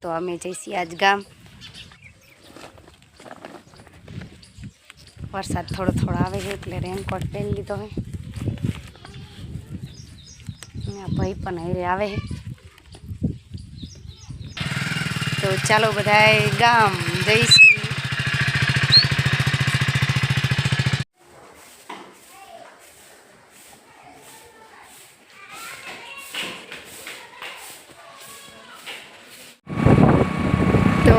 તો અમે જઈશી આજ ગામ। વરસાદ થોડો થોડો આવે છે એટલે રેનકોટ પહેરી લીધો હે। ભાઈ પણ હારે આવે છે તો ચાલો બધાય ગામ જઈશી। તો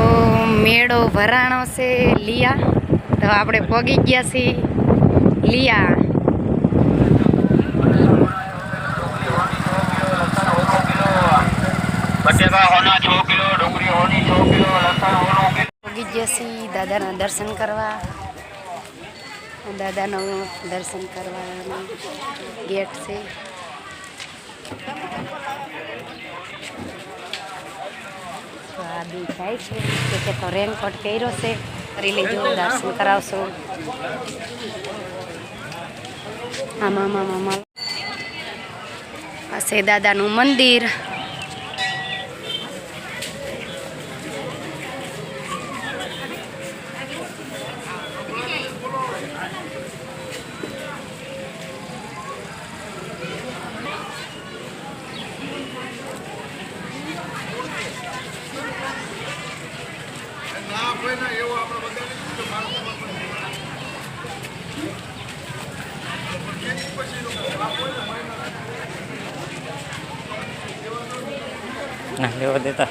મેળો ભરાણો છે લિયા, તો આપણે પગી ગયા છીએ લિયા। પગી ગયા છીએ દાદાના દર્શન કરવા। દાદાનું દર્શન કરવાનું ગેટ છે। આ બી જાય છે કે તો રેનકોટ પહેર્યો છે, કરી લેજો, દર્શન કરાવશો। આમાં આ છે દાદાનું મંદિર। Nah, lewat itu.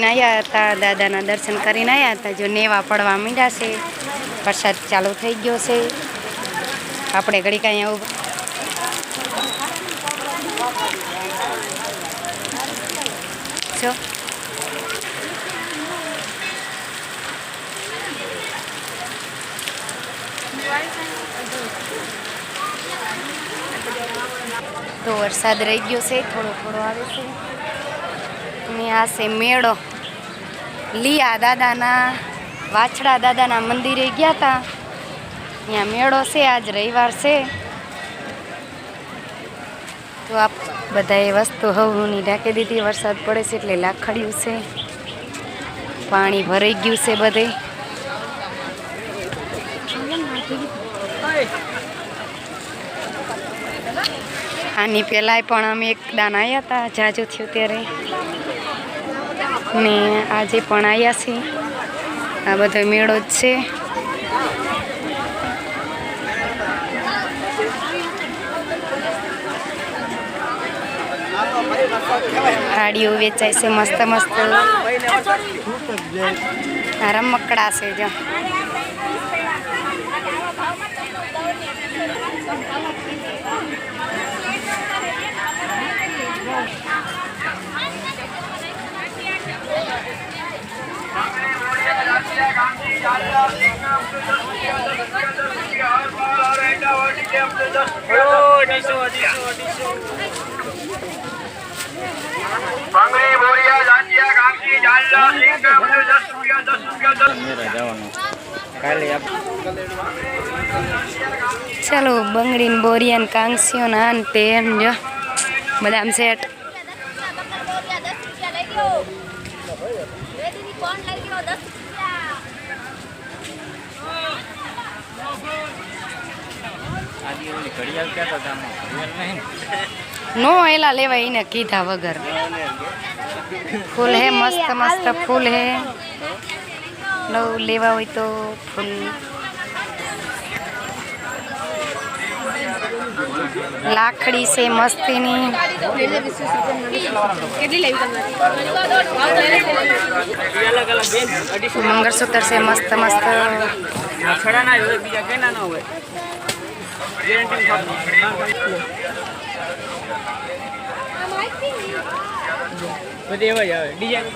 આવ્યા હતા, દાદાના દર્શન કરીને આવ્યા હતા। જો નેવા પડવા માંડ્યા છે, વરસાદ ચાલુ થઈ ગયો છે। આપણે ઘડી કાંઈ આવું છો તો વરસાદ રહી ગયો છે, થોડો થોડો આવે છે। અને આ છે મેળો લિયા, દાદાના વાછડા દાદાના મંદિરે ગયા હતા, ત્યાં મેળો છે। આજ રવિવાર છે તો આ બધાએ વસ્તુ હવની ઢાંકી દીધી। વરસાદ પડે છે એટલે લાખડ્યું છે, પાણી ભરાઈ ગયું છે બધે। આની પહેલાંય પણ અમે એક દાન આવ્યા હતા, જાજુ થયું ત્યારે, ને આજે પણ આવ્યા છીએ। આ બધો મેળો જ છે। ગાડીઓ વેચાય છે મસ્ત મસ્ત, રમકડા છે જો। ચાલો બંગડી ને બોરિયા ને કાંગસીઓ ના ને તેન જો બદામ સેટ। નો એલા લેવાય એને કીધા વગર। ફૂલ હે મસ્ત મસ્ત ફૂલ હે, લો લેવા હોય તો ફૂલ। લાકડી છે મસ્તીની, મંગળસૂત્ર છે મસ્ત મસ્ત। બધી એવા જ આવે ડિઝાઇન।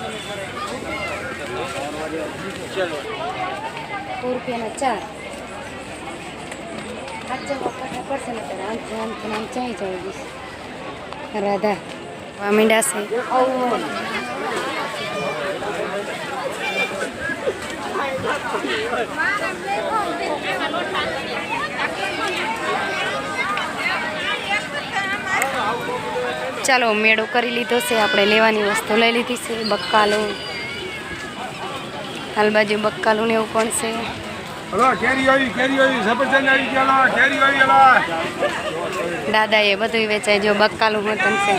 ₹4 4 રાધા મીંડા છે ચાલો મેળો કરી લીધો છે આપણે લેવાની વસ્તુ લઈ લીધી છે બક્કાલું હાલ બાજુ બક્કાલું ને એવું પણ છે હલો કેરી આવી સફરજન આવી ગયા કેરી આવી એલા દાદા એ બધું વેચાય જો બક્કાલું મતન છે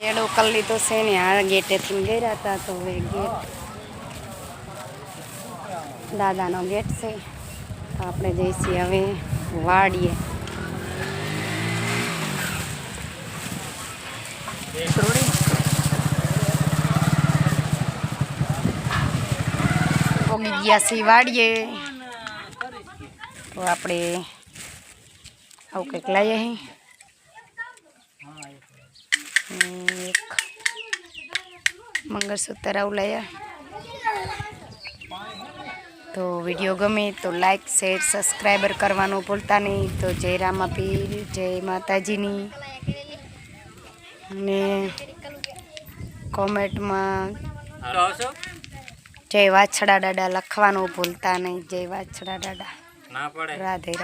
મેળો કરી લીધો છે ને આ ગેટેથી ગયા હતા તો હવે ગેટ દાદાનો ગેટ છે તો આપણે જઈશું હવે વાડીએ પોગી ગયા છીએ વાડીએ તો આપણે આવું કંઈક લાવીએ અહીં એક મંગળસૂત્ર આવું લાયા તો વિડીયો ગમે તો લાઈક શેર સબસ્ક્રાઈબર કરવાનું ભૂલતા નહીં તો જય રામાપીર જય માતાજીની ને કોમેન્ટમાં જય વાછડા દાદા લખવાનું ભૂલતા નહીં જય વાછડા દાદા ના પડે રાધે રાધે